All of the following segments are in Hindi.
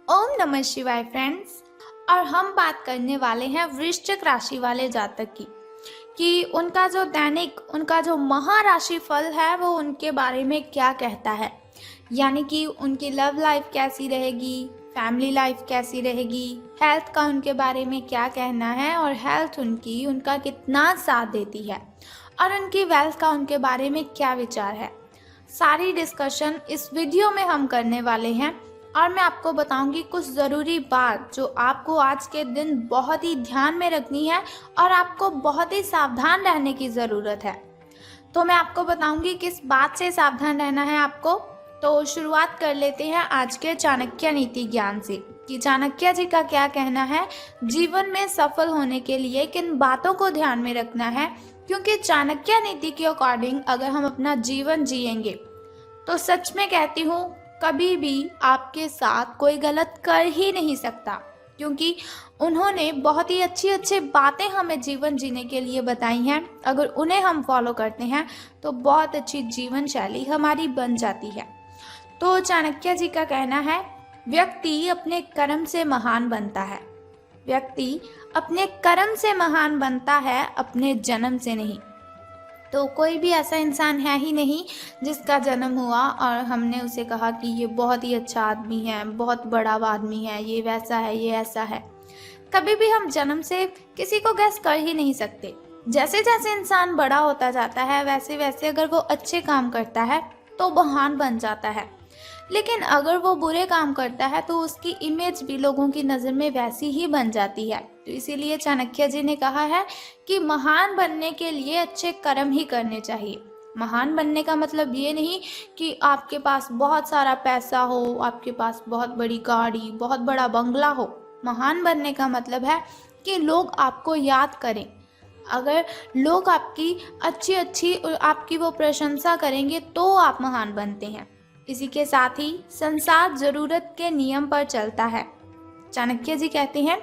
ओम नमः शिवाय फ्रेंड्स। और हम बात करने वाले हैं वृश्चिक राशि वाले जातक की कि उनका जो दैनिक उनका जो महाराशि फल है वो उनके बारे में क्या कहता है। यानी कि उनकी लव लाइफ कैसी रहेगी, फैमिली लाइफ कैसी रहेगी, हेल्थ का उनके बारे में क्या कहना है और हेल्थ उनका कितना साथ देती है और उनकी वेल्थ का उनके बारे में क्या विचार है। सारी डिस्कशन इस वीडियो में हम करने वाले हैं और मैं आपको बताऊंगी कुछ ज़रूरी बात जो आपको आज के दिन बहुत ही ध्यान में रखनी है और आपको बहुत ही सावधान रहने की ज़रूरत है। तो मैं आपको बताऊंगी किस बात से सावधान रहना है आपको। तो शुरुआत कर लेते हैं आज के चाणक्य नीति ज्ञान से कि चाणक्य जी का क्या कहना है, जीवन में सफल होने के लिए किन बातों को ध्यान में रखना है। क्योंकि चाणक्य नीति के अकॉर्डिंग अगर हम अपना जीवन जिएंगे तो सच में कहती हूँ कभी भी आपके साथ कोई गलत कर ही नहीं सकता, क्योंकि उन्होंने बहुत ही अच्छी अच्छी बातें हमें जीवन जीने के लिए बताई हैं। अगर उन्हें हम फॉलो करते हैं तो बहुत अच्छी जीवन शैली हमारी बन जाती है। तो चाणक्य जी का कहना है, व्यक्ति अपने कर्म से महान बनता है। व्यक्ति अपने कर्म से महान बनता है, अपने जन्म से नहीं। तो कोई भी ऐसा इंसान है ही नहीं जिसका जन्म हुआ और हमने उसे कहा कि ये बहुत ही अच्छा आदमी है, बहुत बड़ा आदमी है, ये वैसा है, ये ऐसा है। कभी भी हम जन्म से किसी को गैस कर ही नहीं सकते। जैसे जैसे इंसान बड़ा होता जाता है वैसे वैसे अगर वो अच्छे काम करता है तो महान बन जाता है, लेकिन अगर वो बुरे काम करता है तो उसकी इमेज भी लोगों की नज़र में वैसी ही बन जाती है। तो इसीलिए चाणक्य जी ने कहा है कि महान बनने के लिए अच्छे कर्म ही करने चाहिए। महान बनने का मतलब ये नहीं कि आपके पास बहुत सारा पैसा हो, आपके पास बहुत बड़ी गाड़ी, बहुत बड़ा बंगला हो। महान बनने का मतलब है कि लोग आपको याद करें। अगर लोग आपकी अच्छी आपकी वो प्रशंसा करेंगे तो आप महान बनते हैं। इसी के साथ ही संसार जरूरत के नियम पर चलता है। चाणक्य जी कहते हैं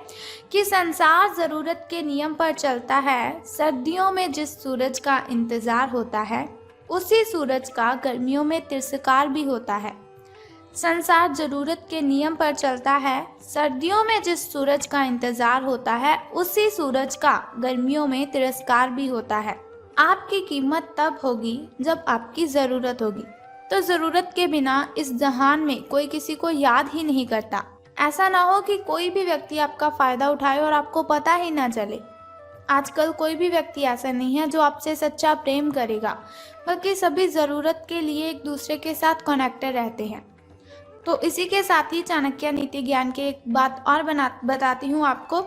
कि संसार जरूरत के नियम पर चलता है। सर्दियों में जिस सूरज का इंतजार होता है उसी सूरज का गर्मियों में तिरस्कार भी होता है। संसार जरूरत के नियम पर चलता है। सर्दियों में जिस सूरज का इंतजार होता है उसी सूरज का गर्मियों में तिरस्कार भी होता है। आपकी कीमत तब होगी जब आपकी ज़रूरत होगी। तो ज़रूरत के बिना इस जहान में कोई किसी को याद ही नहीं करता। ऐसा ना हो कि कोई भी व्यक्ति आपका फ़ायदा उठाए और आपको पता ही ना चले। आजकल कोई भी व्यक्ति ऐसा नहीं है जो आपसे सच्चा प्रेम करेगा, बल्कि सभी ज़रूरत के लिए एक दूसरे के साथ कनेक्टेड रहते हैं। तो इसी के साथ ही चाणक्य नीति ज्ञान के एक बात और बताती हूँ आपको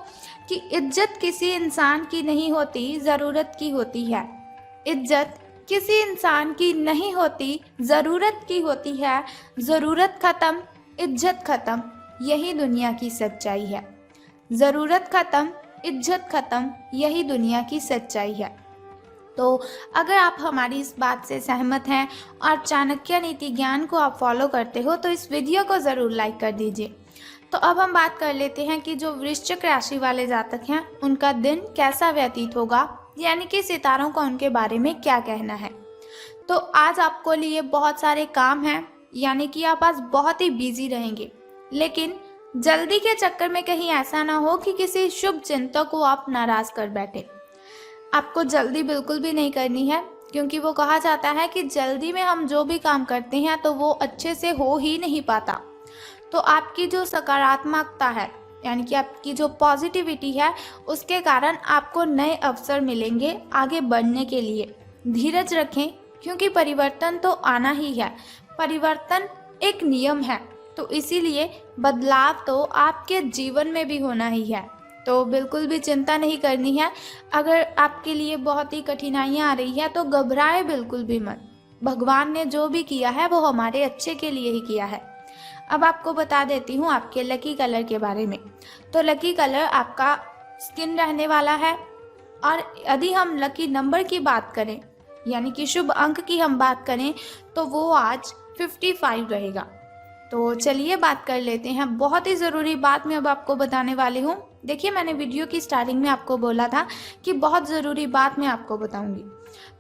कि इज्जत किसी इंसान की नहीं होती, ज़रूरत की होती है। इज्जत किसी इंसान की नहीं होती, ज़रूरत की होती है। ज़रूरत ख़त्म, इज्जत ख़त्म, यही दुनिया की सच्चाई है। ज़रूरत ख़त्म, इज्जत ख़त्म, यही दुनिया की सच्चाई है। तो अगर आप हमारी इस बात से सहमत हैं और चाणक्य नीति ज्ञान को आप फॉलो करते हो तो इस वीडियो को ज़रूर लाइक कर दीजिए। तो अब हम बात कर लेते हैं कि जो वृश्चिक राशि वाले जातक हैं उनका दिन कैसा व्यतीत होगा, यानी कि सितारों का उनके बारे में क्या कहना है। तो आज आपको लिए बहुत सारे काम हैं, यानी कि आप आज बहुत ही बिजी रहेंगे, लेकिन जल्दी के चक्कर में कहीं ऐसा ना हो कि किसी शुभ चिंतक को आप नाराज़ कर बैठे। आपको जल्दी बिल्कुल भी नहीं करनी है, क्योंकि वो कहा जाता है कि जल्दी में हम जो भी काम करते हैं तो वो अच्छे से हो ही नहीं पाता। तो आपकी जो सकारात्मकता है, यानी कि आपकी जो पॉजिटिविटी है, उसके कारण आपको नए अवसर मिलेंगे आगे बढ़ने के लिए। धीरज रखें, क्योंकि परिवर्तन तो आना ही है। परिवर्तन एक नियम है, तो इसीलिए बदलाव तो आपके जीवन में भी होना ही है। तो बिल्कुल भी चिंता नहीं करनी है। अगर आपके लिए बहुत ही कठिनाइयाँ आ रही है तो घबराए बिल्कुल भी मत। भगवान ने जो भी किया है वो हमारे अच्छे के लिए ही किया है। अब आपको बता देती हूँ आपके लकी कलर के बारे में। तो लकी कलर आपका स्किन रहने वाला है। और यदि हम लकी नंबर की बात करें, यानी कि शुभ अंक की हम बात करें, तो वो आज 55 रहेगा। तो चलिए बात कर लेते हैं। बहुत ही ज़रूरी बात मैं अब आपको बताने वाली हूँ। देखिए, मैंने वीडियो की स्टार्टिंग में आपको बोला था कि बहुत ज़रूरी बात मैं आपको बताऊँगी।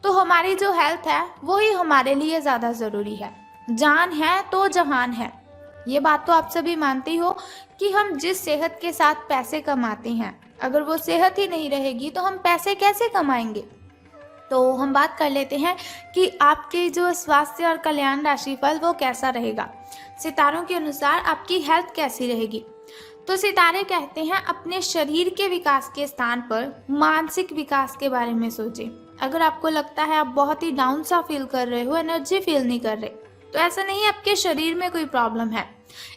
तो हमारी जो हेल्थ है वो ही हमारे लिए ज़्यादा ज़रूरी है। जान है तो जहान है, ये बात तो आप सभी मानते ही हो कि हम जिस सेहत के साथ पैसे कमाते हैं, अगर वो सेहत ही नहीं रहेगी तो हम पैसे कैसे कमाएंगे। तो हम बात कर लेते हैं कि आपके जो स्वास्थ्य और कल्याण राशिफल वो कैसा रहेगा। सितारों के अनुसार आपकी हेल्थ कैसी रहेगी। तो सितारे कहते हैं अपने शरीर के विकास के स्थान पर मानसिक विकास के बारे में सोचें। अगर आपको लगता है आप बहुत ही डाउन सा फील कर रहे हो, एनर्जी फील नहीं कर रहे, तो ऐसा नहीं है आपके शरीर में कोई प्रॉब्लम है।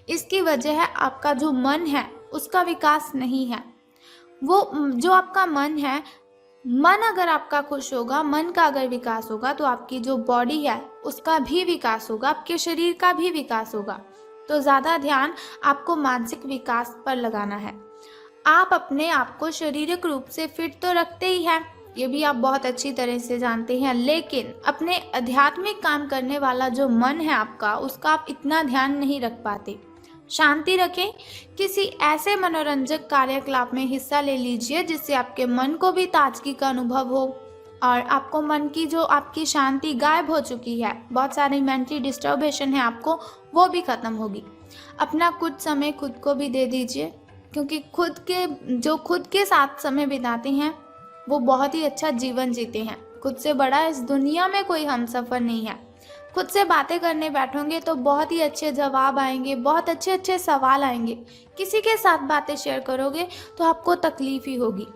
इसकी वजह है आपका जो मन है उसका विकास नहीं है। वो जो आपका मन है, मन अगर आपका खुश होगा, मन का अगर विकास होगा तो आपकी जो बॉडी है उसका भी विकास होगा, आपके शरीर का भी विकास होगा। तो ज़्यादा ध्यान आपको मानसिक विकास पर लगाना है। आप अपने आप को शारीरिक रूप से फिट तो रखते ही हैं, ये भी आप बहुत अच्छी तरह से जानते हैं, लेकिन अपने आध्यात्मिक काम करने वाला जो मन है आपका, उसका आप इतना ध्यान नहीं रख पाते। शांति रखें, किसी ऐसे मनोरंजक कार्यकलाप में हिस्सा ले लीजिए जिससे आपके मन को भी ताजगी का अनुभव हो और आपको मन की जो आपकी शांति गायब हो चुकी है, बहुत सारी मेंटली डिस्टर्बेशन है आपको, वो भी ख़त्म होगी। अपना कुछ समय खुद को भी दे दीजिए, क्योंकि खुद के साथ समय बिताते हैं वो बहुत ही अच्छा जीवन जीते हैं। खुद से बड़ा इस दुनिया में कोई हमसफ़र नहीं है। खुद से बातें करने बैठोगे तो बहुत ही अच्छे जवाब आएंगे, बहुत अच्छे अच्छे सवाल आएंगे। किसी के साथ बातें शेयर करोगे तो आपको तकलीफ ही होगी।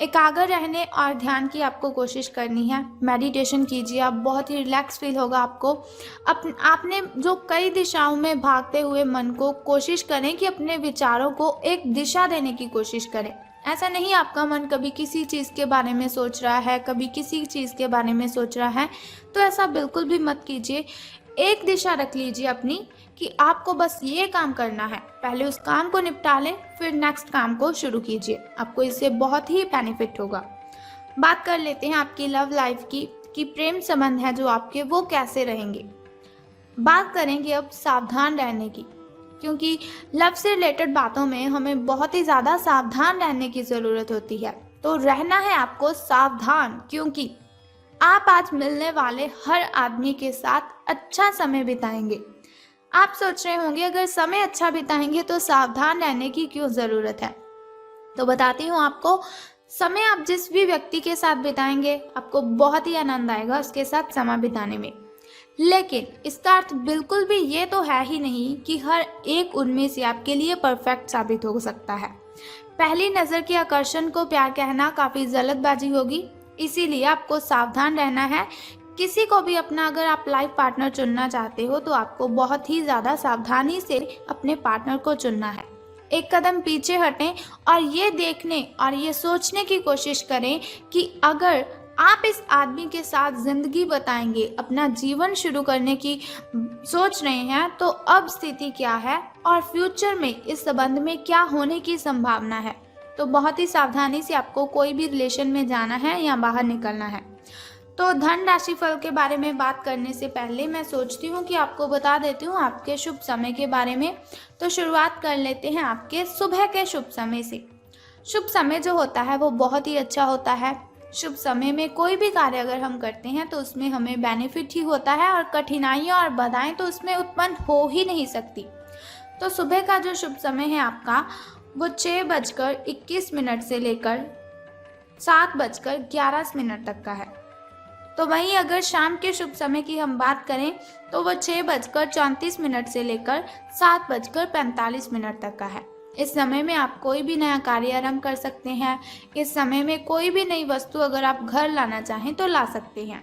एकाग्र रहने और ध्यान की आपको कोशिश करनी है। मेडिटेशन कीजिए, आप बहुत ही रिलैक्स फील होगा आपको। आपने जो कई दिशाओं में भागते हुए मन को कोशिश करें कि अपने विचारों को एक दिशा देने की कोशिश करें। ऐसा नहीं आपका मन कभी किसी चीज़ के बारे में सोच रहा है, कभी किसी चीज़ के बारे में सोच रहा है, तो ऐसा बिल्कुल भी मत कीजिए। एक दिशा रख लीजिए अपनी कि आपको बस ये काम करना है, पहले उस काम को निपटा लें, फिर नेक्स्ट काम को शुरू कीजिए। आपको इससे बहुत ही बेनिफिट होगा। बात कर लेते हैं आपकी लव लाइफ की कि प्रेम संबंध है जो आपके, वो कैसे रहेंगे। बात करेंगे अब सावधान रहने की, क्योंकि लव से रिलेटेड बातों में हमें बहुत ही ज़्यादा सावधान रहने की ज़रूरत होती है। तो रहना है आपको सावधान, क्योंकि आप आज मिलने वाले हर आदमी के साथ अच्छा समय बिताएंगे। आप सोच रहे होंगे अगर समय अच्छा बिताएंगे तो सावधान रहने की क्यों ज़रूरत है। तो बताती हूँ आपको, समय आप जिस भी व्यक्ति के साथ बिताएंगे आपको बहुत ही आनंद आएगा उसके साथ समय बिताने में। लेकिन इसका अर्थ बिल्कुल भी ये तो है ही नहीं कि हर एक उनमें से आपके लिए परफेक्ट साबित हो सकता है। पहली नज़र के आकर्षण को प्यार कहना काफ़ी जल्दबाजी होगी, इसीलिए आपको सावधान रहना है। किसी को भी अपना अगर आप लाइफ पार्टनर चुनना चाहते हो तो आपको बहुत ही ज़्यादा सावधानी से अपने पार्टनर को चुनना है। एक कदम पीछे हटें और ये देखने और ये सोचने की कोशिश करें कि अगर आप इस आदमी के साथ ज़िंदगी बताएंगे, अपना जीवन शुरू करने की सोच रहे हैं, तो अब स्थिति क्या है और फ्यूचर में इस संबंध में क्या होने की संभावना है। तो बहुत ही सावधानी से आपको कोई भी रिलेशन में जाना है या बाहर निकलना है। तो धन राशि फल के बारे में बात करने से पहले मैं सोचती हूँ कि आपको बता देती हूँ आपके शुभ समय के बारे में। तो शुरुआत कर लेते हैं आपके सुबह के शुभ समय से। शुभ समय जो होता है वो बहुत ही अच्छा होता है। शुभ समय में कोई भी कार्य अगर हम करते हैं तो उसमें हमें बेनिफिट ही होता है और कठिनाइयाँ और बाधाएं तो उसमें उत्पन्न हो ही नहीं सकती। तो सुबह का जो शुभ समय है आपका वो 6:21 से लेकर 7:11 तक का है। तो वहीं अगर शाम के शुभ समय की हम बात करें तो वो 6:34 से लेकर 7:45 तक का है। इस समय में आप कोई भी नया कार्य आरंभ कर सकते हैं। इस समय में कोई भी नई वस्तु अगर आप घर लाना चाहें तो ला सकते हैं।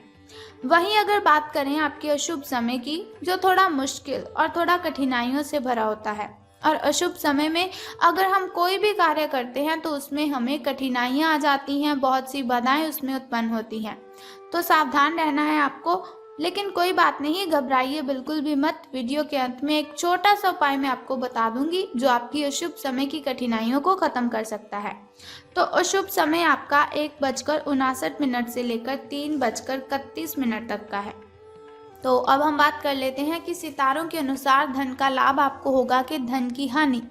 वहीं अगर बात करें आपके अशुभ समय की, जो थोड़ा मुश्किल और थोड़ा कठिनाइयों से भरा होता है, और अशुभ समय में अगर हम कोई भी कार्य करते हैं तो उसमें हमें कठिनाइयाँ आ जाती हैं, बहुत सी बाधाएं उसमें उत्पन्न होती हैं। तो सावधान रहना है आपको, लेकिन कोई बात नहीं, घबराइए बिल्कुल भी मत। वीडियो के अंत में एक छोटा सा उपाय मैं आपको बता दूंगी जो आपकी अशुभ समय की कठिनाइयों को खत्म कर सकता है। तो अशुभ समय आपका 1:59 से लेकर 3:31 तक का है। तो अब हम बात कर लेते हैं कि सितारों के अनुसार धन का लाभ आपको होगा कि धन की हानि।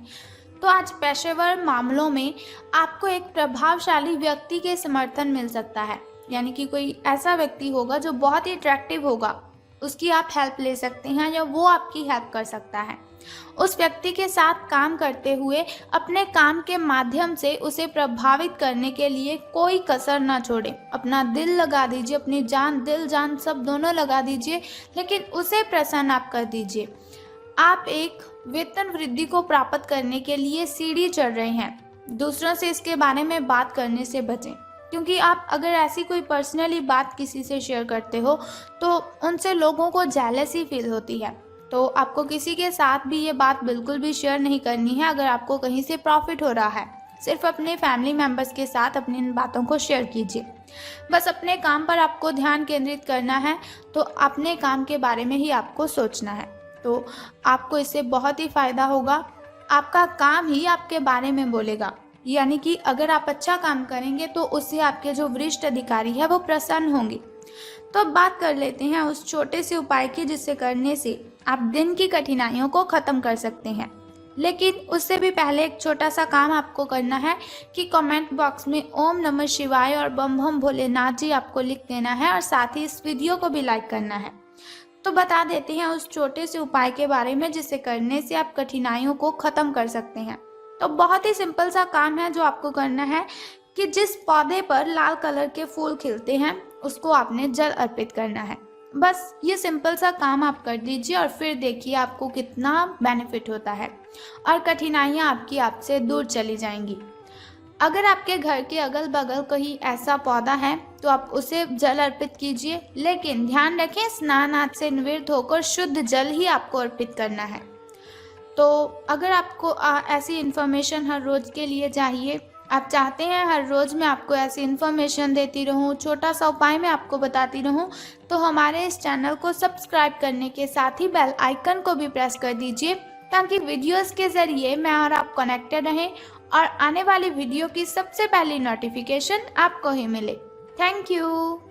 तो आज पेशेवर मामलों में आपको एक प्रभावशाली व्यक्ति के समर्थन मिल सकता है, यानी कि कोई ऐसा व्यक्ति होगा जो बहुत ही अट्रैक्टिव होगा, उसकी आप हेल्प ले सकते हैं या वो आपकी हेल्प कर सकता है। उस व्यक्ति के साथ काम करते हुए अपने काम के माध्यम से उसे प्रभावित करने के लिए कोई कसर ना छोड़ें। अपना दिल लगा दीजिए, अपनी जान, दिल जान सब दोनों लगा दीजिए, लेकिन उसे प्रसन्न आप कर दीजिए। आप एक वेतन वृद्धि को प्राप्त करने के लिए सीढ़ी चढ़ रहे हैं। दूसरों से इसके बारे में बात करने से बचें, क्योंकि आप अगर ऐसी कोई पर्सनली बात किसी से शेयर करते हो तो उनसे लोगों को जेलसी फील होती है। तो आपको किसी के साथ भी ये बात बिल्कुल भी शेयर नहीं करनी है अगर आपको कहीं से प्रॉफिट हो रहा है। सिर्फ अपने फैमिली मेम्बर्स के साथ अपनी इन बातों को शेयर कीजिए। बस अपने काम पर आपको ध्यान केंद्रित करना है, तो अपने काम के बारे में ही आपको सोचना है, तो आपको इससे बहुत ही फ़ायदा होगा। आपका काम ही आपके बारे में बोलेगा, यानी कि अगर आप अच्छा काम करेंगे तो उससे आपके जो वरिष्ठ अधिकारी है वो प्रसन्न होंगे। तो अब बात कर लेते हैं उस छोटे से उपाय की जिससे करने से आप दिन की कठिनाइयों को ख़त्म कर सकते हैं। लेकिन उससे भी पहले एक छोटा सा काम आपको करना है कि कमेंट बॉक्स में ओम नमः शिवाय और बम बम भोलेनाथ जी आपको लिख देना है और साथ ही इस वीडियो को भी लाइक करना है। तो बता देते हैं उस छोटे से उपाय के बारे में जिसे करने से आप कठिनाइयों को ख़त्म कर सकते हैं। तो बहुत ही सिंपल सा काम है जो आपको करना है कि जिस पौधे पर लाल कलर के फूल खिलते हैं उसको आपने जल अर्पित करना है। बस ये सिंपल सा काम आप कर दीजिए और फिर देखिए आपको कितना बेनिफिट होता है और कठिनाइयाँ आपकी आपसे दूर चली जाएंगी। अगर आपके घर के अगल बगल कहीं ऐसा पौधा है तो आप उसे जल अर्पित कीजिए, लेकिन ध्यान रखें स्नान आदि से निवृत्त होकर शुद्ध जल ही आपको अर्पित करना है। तो अगर आपको ऐसी इन्फॉर्मेशन हर रोज़ के लिए चाहिए, आप चाहते हैं हर रोज़ मैं आपको ऐसी इन्फॉर्मेशन देती रहूं, छोटा सा उपाय मैं आपको बताती रहूं, तो हमारे इस चैनल को सब्सक्राइब करने के साथ ही बेल आइकन को भी प्रेस कर दीजिए, ताकि वीडियोस के ज़रिए मैं और आप कनेक्टेड रहें और आने वाली वीडियो की सबसे पहली नोटिफिकेशन आपको ही मिले। Thank you.